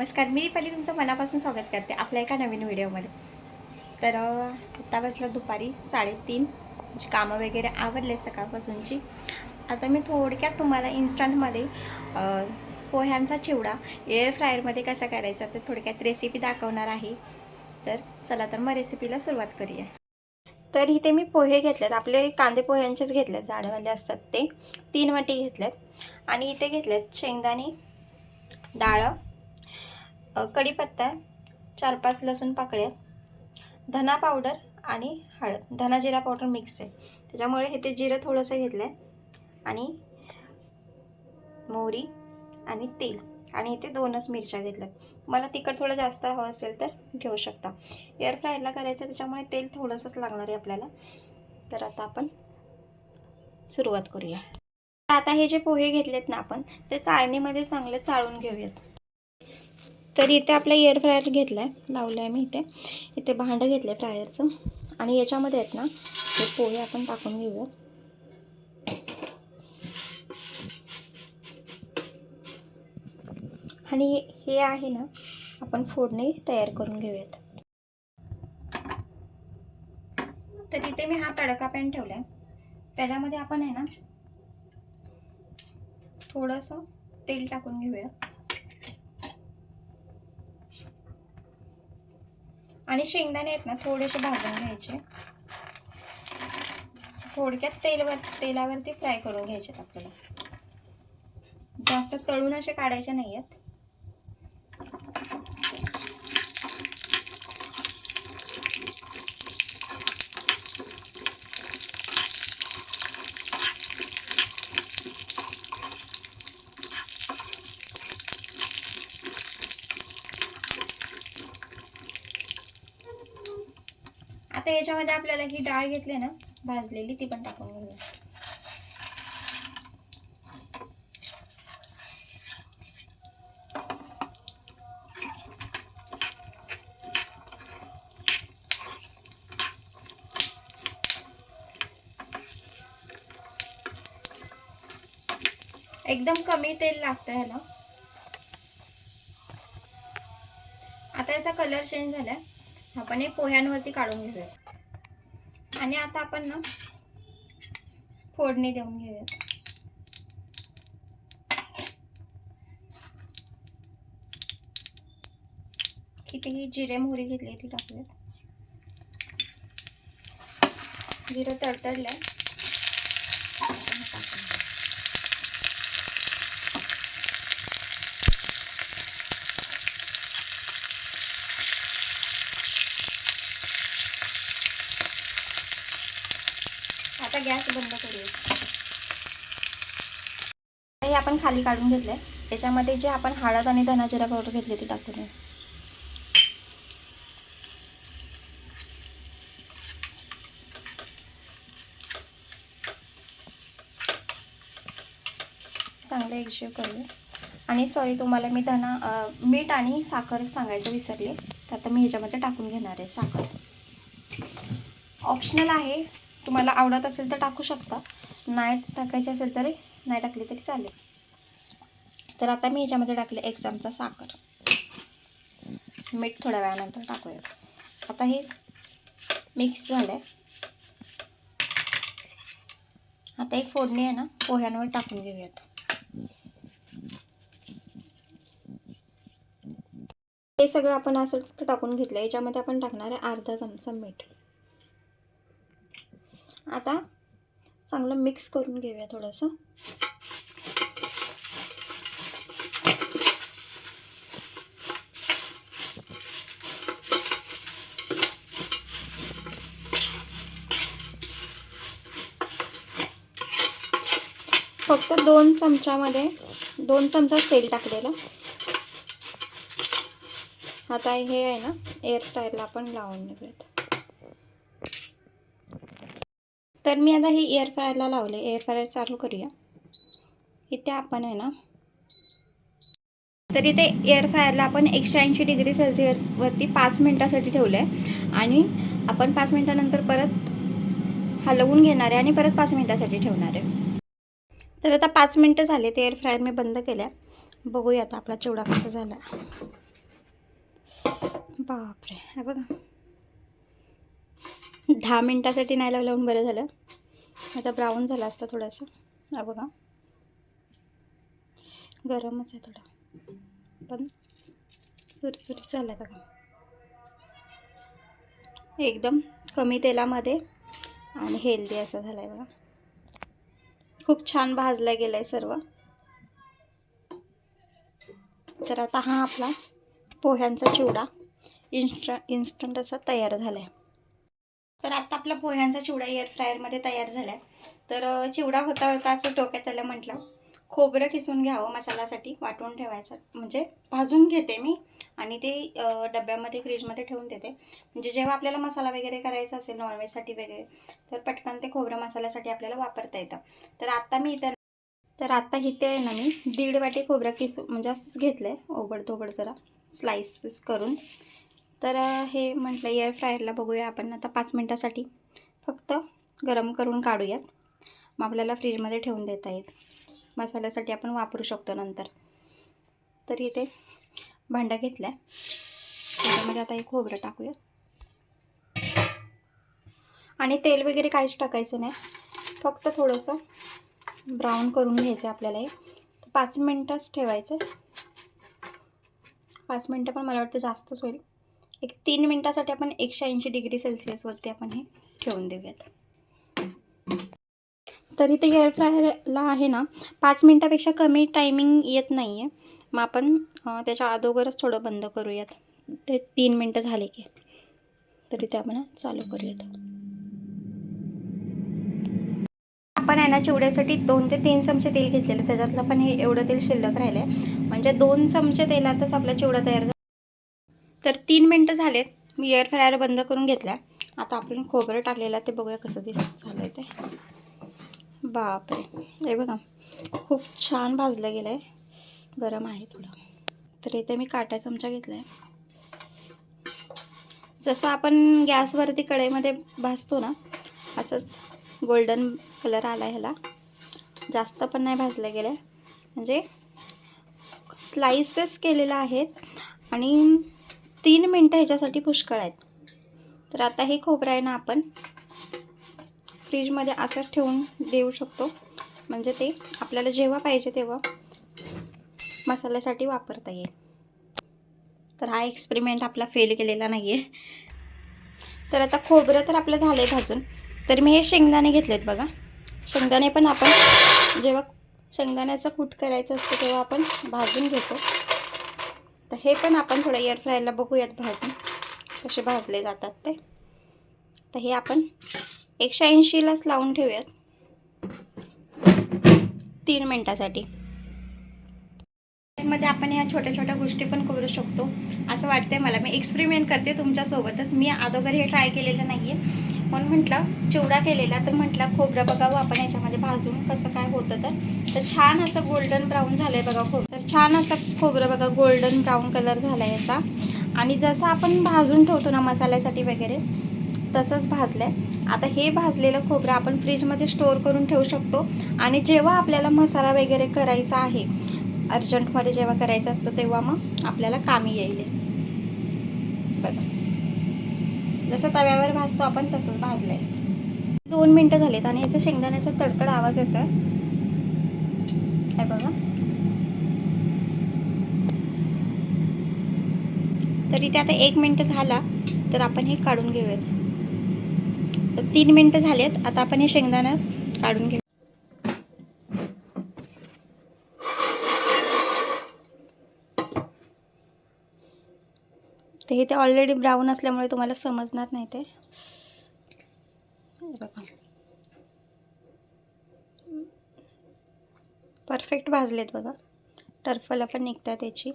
नमस्कार, मी दीपाली तुमचं मनापासून स्वागत करते आपल्या एका नवीन व्हिडिओमध्ये. तर आत्ता बसलं दुपारी 3:30. म्हणजे कामं वगैरे आवरले सकाळपासूनची. आता मी थोडक्यात तुम्हाला इन्स्टंटमध्ये पोह्यांचा चिवडा एअर फ्रायरमध्ये कसा करायचा ते थोडक्यात रेसिपी दाखवणार आहे. तर चला तर मग रेसिपीला सुरुवात करूया. तर इथे मी पोहे घेतलेत, आपले कांदे पोह्यांचेच घेतलेत, जाडवाले असतात ते 3 वाटी घेतलेत. आणि इथे घेतलेत शेंगदाणे, डाळ, कढीपत्ता, 4-5 लसूण पाकळ्या, धना पावडर आणि हळद. धना जिरा पावडर मिक्स आहे त्याच्यामुळे हे ते जिरं थोडंसं घेतलं आहे, आणि मोहरी आणि तेल, आणि इथे 2च मिरच्या घेतल्यात. मला तिखट थोडं जास्त हवं असेल तर घेऊ शकता. एअर फ्रायरला करायचं त्याच्यामुळे तेल थोडंसंच लागणार आहे आपल्याला. तर आता आपण सुरुवात करूया. आता हे जे पोहे घेतलेत ना आपण, ते चाळणीमध्ये चांगले चाळून घेऊयात. तर इथे आपला एअर फ्रायर घेतला आहे, लावला आहे मी इथे भांडं घेतलं आहे फ्रायरचं, आणि याच्यामध्ये आहेत ना हे पोहे आपण टाकून घेऊया. आणि हे आहे ना, आपण फोडणी तयार करून घेऊयात. तर इथे मी हा तडका पॅन ठेवला आहे, त्याच्यामध्ये आपण आहे ना थोडंसं तेल टाकून घेऊया. आणि शेंगदाणे आहेत ना थोडेसे भाजून घ्यायचे. थोडक्यात तेलावरती फ्राय करून घ्यायचे आपल्याला, जास्त तळून असे काढायचे नाही आहेत. आता याच्यामध्ये आपल्याला ही डाळ घेतली ना भाजलेली, ती पण टाकून घेऊया. एकदम कमी तेल लागतं ह्याला. आता याचा कलर चेंज झालाय, आपण हे पोह्यांवरती काढून घेऊया. आणि आता आपण ना फोडणी देऊन घेऊया. इथे ही जिरे मोहरी घेतली ती टाकूयात. जिरं तडतडलंय, आता गॅस बंद करूया. हे आपण खाली काढून घेतलंय, त्याच्यामध्ये जे आपण हळद आणि धना जिरा पावडर घेतली ती टाकूया. चांगलं एकजीव करूया. आणि सॉरी, तुम्हाला मी मीठ आणि साखर सांगायचं विसरले, तर आता मी ह्याच्यामध्ये टाकून घेणार आहे साखर. ऑप्शनल आहे, तुम्हाला आवडत असेल तर टाकू शकता, नाही टाकायची असेल तरी नाही टाकली तरी चालेल. तर आता मी ह्याच्यामध्ये टाकले 1 चमचा साखर. मीठ थोड्या वेळानंतर टाकूया. आता हे मिक्स झालंय. आता एक फोडणी आहे ना पोह्यांवर टाकून घेऊयात. हे सगळं आपण असं टाकून घेतलं. याच्यामध्ये आपण टाकणार आहे अर्धा चमचा मीठ. आता चांगलं मिक्स करून घेऊया थोडंसं. फक्त 2 चमच्यामध्ये 2 चमचा तेल टाकलेलं. आता हे आहे ना एअर फ्रायरला आपण लावून घेऊयात. तर मी आता ही एअर फ्रायरला लावले. एअर फ्रायर चालू करूया. इथे आपण आहे ना, तर इथे एअर फ्रायरला आपण 180 डिग्री सेल्सिअसवरती 5 मिनिटासाठी ठेवलं आहे. आणि आपण 5 मिनिटानंतर परत हलवून घेणार आहे आणि परत 5 मिनिटासाठी ठेवणार आहे. तर आता 5 मिनिटं झाले, ते एअर फ्रायर मी बंद केल्या. बघूया आता आपला चिवडा कसा झाला. बापरे, हे बघा 10 मिनटासाठी नाही लावून बरं झालं. आता ब्राऊन झाला असता थोडंसं. हा बघा गरमच आहे थोडं, पण सुरसुरीत झालं बघा. एकदम कमी तेलामध्ये आणि हेल्दी असं झालं आहे बघा. खूप छान भाजलं गेलं आहे सर्व. तर आता हा आपला पोह्यांचा चिवडा इन्स्टंट असा तयार झाला आहे. तर आता आपला पोह्यांचा चिवडा एअर फ्रायरमध्ये तयार झाला आहे. तर चिवडा होता होता असं डोक्यात आलं, म्हटलं खोबरं किसून घ्यावं मसाल्यासाठी, वाटून ठेवायचं. म्हणजे भाजून घेते मी आणि ते डब्यामध्ये फ्रीजमध्ये ठेवून देते. म्हणजे जेव्हा आपल्याला मसाला वगैरे करायचा असेल नॉनव्हेजसाठी वगैरे, तर पटकन ते खोबरं मसाल्यासाठी आपल्याला वापरता येतं. तर आता इथे आहे ना, मी 1.5 वाटी खोबरं किसून म्हणजे असंच घेतलं आहे, ओबडधोबड जरा स्लाइसेस करून. तर हे म्हटलं एअर फ्रायरला बघूया आपण आता 5 मिनटासाठी फक्त गरम करून काढूयात. मग आपल्याला फ्रीजमध्ये ठेवून देता येईल, मसाल्यासाठी आपण वापरू शकतो नंतर. तर इथे भांडा घेतला आहे, त्याच्यामध्ये आता हे खोबरं टाकूया. आणि तेल वगैरे काहीच टाकायचं नाही, फक्त थोडंसं ब्राऊन करून घ्यायचं आपल्याला. हे 5 मिनटंच ठेवायचं. 5 मिनटं पण मला वाटतं जास्तच होईल. एक 3 मिनटासाठी आपण 180 डिग्री सेल्सिअसवरती आपण हे ठेवून देऊयात. तरी ते एअर फ्रायरला आहे ना 5 मिनटापेक्षा कमी टायमिंग येत नाही आहे. मग आपण त्याच्या अगोदरच थोडं बंद करूयात. ते 3 मिनटं झाले की तरी ते आपण चालू करूयात. आपण आहे ना चिवड्यासाठी 2 ते 3 चमचे तेल घेतलेलं, त्याच्यातलं पण हे एवढं तेल शिल्लक राहिलं आहे. म्हणजे 2 चमचे तेलातच आपला चिवडा तयार झाला. तर 3 मिनटं झालेत, मी एअर फ्रायर बंद करून घेतला. आता आपण खोबरं टाकलेलं ते बघूया कसं झालं आहे ते. बापरे, हे बघा खूप छान भाजलं गेलं आहे. गरम आहे थोडं. तर इथे मी काटा चमचा घेतला आहे. जसं आपण गॅसवरती कढईमध्ये भाजतो ना, असंच गोल्डन कलर आला ह्याला. जास्त पण नाही भाजलं गेलं आहे, म्हणजे स्लाइसेस केलेलं आहेत. आणि 3 मिनटं ह्याच्यासाठी पुष्कळ आहेत. तर आता हे खोबरं आहे ना आपण फ्रीजमध्ये असंच ठेवून देऊ शकतो, म्हणजे ते आपल्याला जेव्हा पाहिजे तेव्हा मसाल्यासाठी वापरता येईल. तर हा एक्सपेरिमेंट आपला फेल केलेला नाही आहे. तर आता खोबरं तर आपलं झालं आहे भाजून. तर मी हे शेंगदाणे घेतलेत बघा. शेंगदाणे पण आपण जेव्हा शेंगदाण्याचं कूट करायचं असतं तेव्हा आपण भाजून घेतो. तर हे पण आपण थोडं एअर फ्रायरला बघूयात भाजून कसे भाजले जातात ते. तर हे आपण 180लाच लावून ठेवूयात 3 मिनटासाठी. मध्ये आपण ह्या छोट्या छोट्या गोष्टी पण करू शकतो असं वाटतंय मला. मी एक्सपेरिमेंट करते तुमच्यासोबतच. मी अगोदर हे ट्राय केलेलं नाही आहे, म्हणून म्हटलं चिवडा केलेला, तर म्हटलं खोबरं बघावं आपण याच्यामध्ये भाजून कसं काय होतं. तर छान असं गोल्डन ब्राऊन झालं आहे बघा खोबरं. तर छान असं खोबरं बघा गोल्डन ब्राऊन कलर झाला आहे याचा. आणि जसं आपण भाजून ठेवतो ना मसाल्यासाठी वगैरे, तसंच भाजलं आहे. आता हे भाजलेलं खोबरं आपण फ्रीजमध्ये स्टोअर करून ठेवू शकतो. आणि जेव्हा आपल्याला मसाला वगैरे करायचा आहे, अर्जंटमध्ये जेव्हा करायचं असतं, तेव्हा मग आपल्याला कामी येईल. बघा जसं तव्यावर भाजतो आपण तसंच भाजलं आहे. 2 मिनटं झालेत आणि याचा शेंगदाण्याचा तडतड आवाज येतो आहे. हे बघा. तरी ते आता 1 मिनटं झाला तर आपण हे काढून घेऊयात. तर 3 मिनटं झालेत, आता आपण हे शेंगदाणा काढून घेऊ. ते ऑलरेडी ब्राऊन असल्यामुळे तुम्हाला समजणार नाही ते. बघा परफेक्ट भाजलेत बघा. टर्फल पण निघतात त्याची,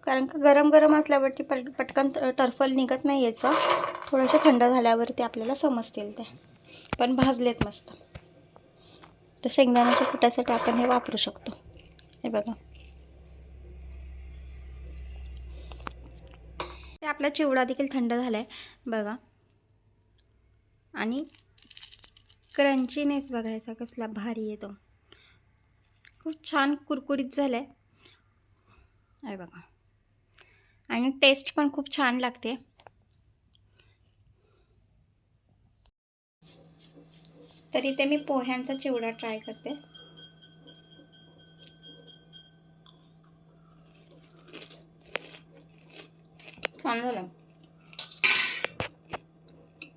कारण का गरम गरम असल्यावरती पटकन टर्फल निघत नाही याचं. थोडेसे थंड झाल्यावरती आपल्याला समजतील ते. पण भाजलेत मस्त. तर शेंगदाण्याच्या कुटासाठी आपण हे वापरू शकतो. हे बघा ते आपला चिवडा देखील थंड झाला आहे बघा. आणि क्रंचीनेस बघायचा कसला भारी येतो. खूप छान कुरकुरीत झालं आहे. बघा आणि टेस्ट पण खूप छान लागते. तर इथे मी पोह्यांचा चिवडा ट्राय करते. छान झालं.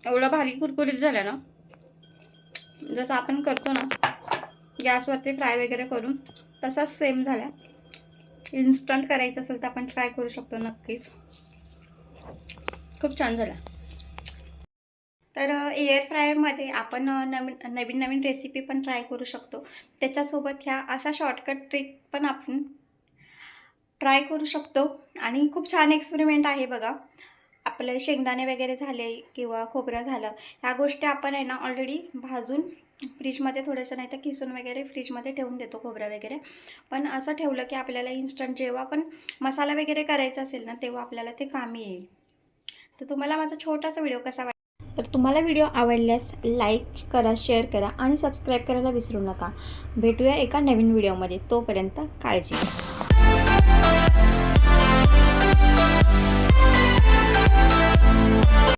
एवढा भारी कुरकुरीत झाला ना, जसं आपण करतो ना गॅसवरती फ्राय वगैरे करून, तसाच सेम झाला. इन्स्टंट करायचं असेल तर आपण ट्राय करू शकतो नक्कीच. खूप छान झाला. तर एअर फ्रायरमध्ये आपण नवीन रेसिपी पण ट्राय करू शकतो. त्याच्यासोबत ह्या अशा शॉर्टकट ट्रिक पण आपण ट्राय करू शकतो. आणि खूप छान एक्सपेरिमेंट आहे बघा. आपले शेंगदाणे वगैरे झाले किंवा खोबरं झालं, ह्या गोष्टी आपण आहे ना ऑलरेडी भाजून फ्रीजमध्ये थोडंसं, नाही तर किसून वगैरे फ्रीजमध्ये ठेवून देतो खोबरं वगैरे. पण असं ठेवलं की आपल्याला इन्स्टंट जेव्हा पण मसाला वगैरे करायचा असेल ना, तेव्हा आपल्याला ते कामी येईल. तर तुम्हाला माझा छोटासा व्हिडिओ कसा वाटला? तर तुम्हाला व्हिडिओ आवडल्यास लाईक करा, शेअर करा आणि सबस्क्राईब करायला विसरू नका. भेटूया एका नवीन व्हिडिओमध्ये. तोपर्यंत काळजी घ्या.